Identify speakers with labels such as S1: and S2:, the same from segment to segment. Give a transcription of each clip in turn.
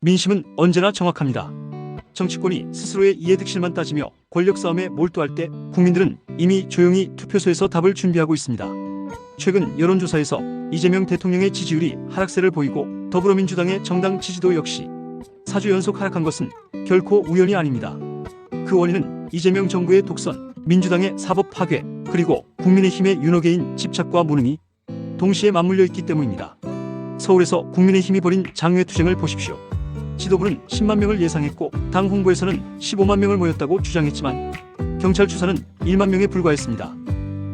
S1: 민심은 언제나 정확합니다. 정치권이 스스로의 이해득실만 따지며 권력 싸움에 몰두할 때 국민들은 이미 조용히 투표소에서 답을 준비하고 있습니다. 최근 여론조사에서 이재명 대통령의 지지율이 하락세를 보이고 더불어민주당의 정당 지지도 역시 4주 연속 하락한 것은 결코 우연이 아닙니다. 그 원인은 이재명 정부의 독선, 민주당의 사법 파괴, 그리고 국민의힘의 윤호개인 집착과 무능이 동시에 맞물려 있기 때문입니다. 서울에서 국민의힘이 벌인 장외투쟁을 보십시오. 지도부는 10만 명을 예상했고 당 홍보에서는 15만 명을 모였다고 주장했지만 경찰 추산은 1만 명에 불과했습니다.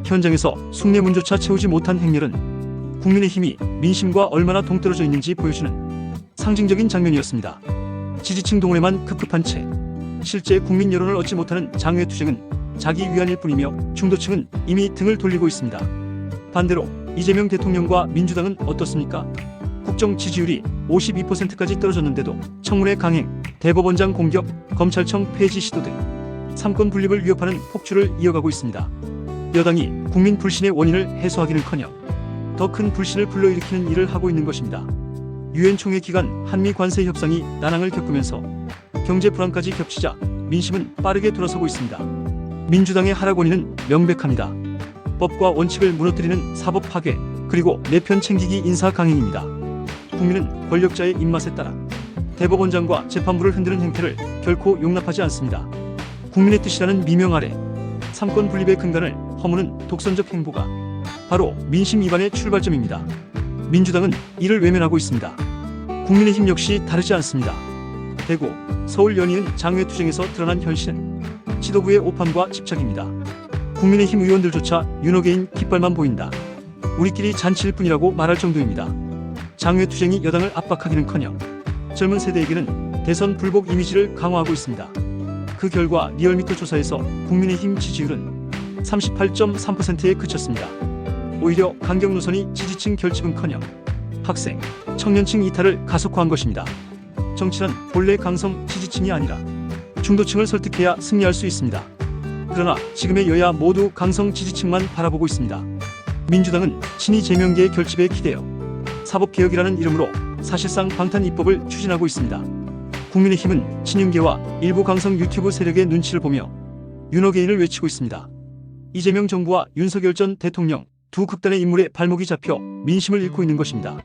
S1: 현장에서 숭례문조차 채우지 못한 행렬은 국민의힘이 민심과 얼마나 동떨어져 있는지 보여주는 상징적인 장면이었습니다. 지지층 동원에만 급급한 채 실제 국민 여론을 얻지 못하는 장외투쟁은 자기 위안일 뿐이며 중도층은 이미 등을 돌리고 있습니다. 반대로 이재명 대통령과 민주당은 어떻습니까? 국정 지지율이 52%까지 떨어졌는데도 청문회 강행, 대법원장 공격, 검찰청 폐지 시도 등 삼권 분립을 위협하는 폭주를 이어가고 있습니다. 여당이 국민 불신의 원인을 해소하기는커녕 더 큰 불신을 불러일으키는 일을 하고 있는 것입니다. 유엔 총회 기간 한미 관세 협상이 난항을 겪으면서 경제 불안까지 겹치자 민심은 빠르게 돌아서고 있습니다. 민주당의 하락 원인은 명백합니다. 법과 원칙을 무너뜨리는 사법 파괴, 그리고 내 편 챙기기 인사 강행입니다. 국민은 권력자의 입맛에 따라 대법원장과 재판부를 흔드는 행태를 결코 용납하지 않습니다. 국민의 뜻이라는 미명 아래 삼권 분립의 근간을 허무는 독선적 행보가 바로 민심 이반의 출발점입니다. 민주당은 이를 외면하고 있습니다. 국민의힘 역시 다르지 않습니다. 대구, 서울 연이은 장외투쟁에서 드러난 현실은 지도부의 오판과 집착입니다. 국민의힘 의원들조차 윤호개인 깃발만 보인다, 우리끼리 잔치일 뿐이라고 말할 정도입니다. 장외투쟁이 여당을 압박하기는커녕 젊은 세대에게는 대선 불복 이미지를 강화하고 있습니다. 그 결과 리얼미터 조사에서 국민의힘 지지율은 38.3%에 그쳤습니다. 오히려 강경 노선이 지지층 결집은커녕 학생, 청년층 이탈을 가속화한 것입니다. 정치란 본래 강성 지지층이 아니라 중도층을 설득해야 승리할 수 있습니다. 그러나 지금의 여야 모두 강성 지지층만 바라보고 있습니다. 민주당은 친이 제명계의 결집에 기대어 사법개혁이라는 이름으로 사실상 방탄 입법을 추진하고 있습니다. 국민의힘은 친윤계와 일부 강성 유튜브 세력의 눈치를 보며 윤호개인을 외치고 있습니다. 이재명 정부와 윤석열 전 대통령 두 극단의 인물의 발목이 잡혀 민심을 잃고 있는 것입니다.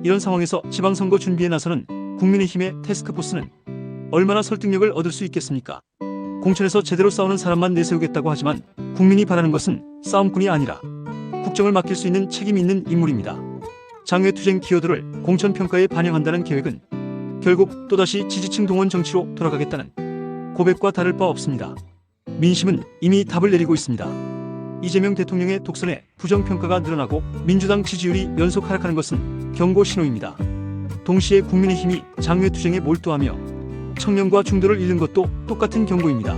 S1: 이런 상황에서 지방선거 준비에 나서는 국민의힘의 태스크포스는 얼마나 설득력을 얻을 수 있겠습니까? 공천에서 제대로 싸우는 사람만 내세우겠다고 하지만 국민이 바라는 것은 싸움꾼이 아니라 국정을 맡길 수 있는 책임 있는 인물입니다. 장외투쟁 키워드를 공천평가에 반영한다는 계획은 결국 또다시 지지층 동원 정치로 돌아가겠다는 고백과 다를 바 없습니다. 민심은 이미 답을 내리고 있습니다. 이재명 대통령의 독선에 부정평가가 늘어나고 민주당 지지율이 연속 하락하는 것은 경고 신호입니다. 동시에 국민의힘이 장외투쟁에 몰두하며 청년과 중도를 잃는 것도 똑같은 경고입니다.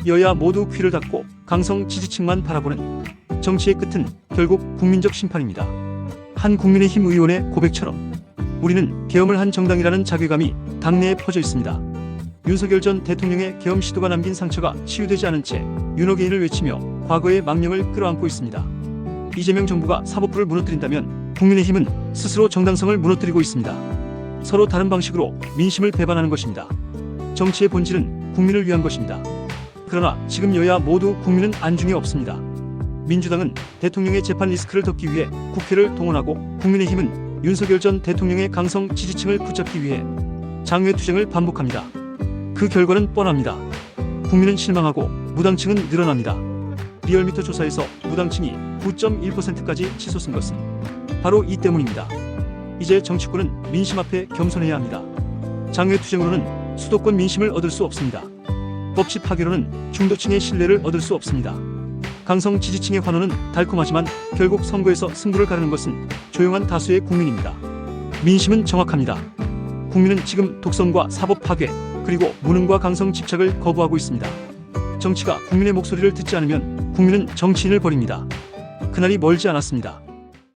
S1: 여야 모두 귀를 닫고 강성 지지층만 바라보는 정치의 끝은 결국 국민적 심판입니다. 한 국민의힘 의원의 고백처럼 우리는 계엄을 한 정당이라는 자괴감이 당내에 퍼져 있습니다. 윤석열 전 대통령의 계엄 시도가 남긴 상처가 치유되지 않은 채 윤호개인을 외치며 과거의 망령을 끌어안고 있습니다. 이재명 정부가 사법부를 무너뜨린다면 국민의힘은 스스로 정당성을 무너뜨리고 있습니다. 서로 다른 방식으로 민심을 배반하는 것입니다. 정치의 본질은 국민을 위한 것입니다. 그러나 지금 여야 모두 국민은 안중에 없습니다. 민주당은 대통령의 재판 리스크를 덮기 위해 국회를 동원하고 국민의힘은 윤석열 전 대통령의 강성 지지층을 붙잡기 위해 장외투쟁을 반복합니다. 그 결과는 뻔합니다. 국민은 실망하고 무당층은 늘어납니다. 리얼미터 조사에서 무당층이 9.1%까지 치솟은 것은 바로 이 때문입니다. 이제 정치권은 민심 앞에 겸손해야 합니다. 장외투쟁으로는 수도권 민심을 얻을 수 없습니다. 법치 파괴로는 중도층의 신뢰를 얻을 수 없습니다. 강성 지지층의 환호는 달콤하지만 결국 선거에서 승부를 가르는 것은 조용한 다수의 국민입니다. 민심은 정확합니다. 국민은 지금 독선과 사법 파괴, 그리고 무능과 강성 집착을 거부하고 있습니다. 정치가 국민의 목소리를 듣지 않으면 국민은 정치인을 버립니다. 그날이 멀지 않았습니다.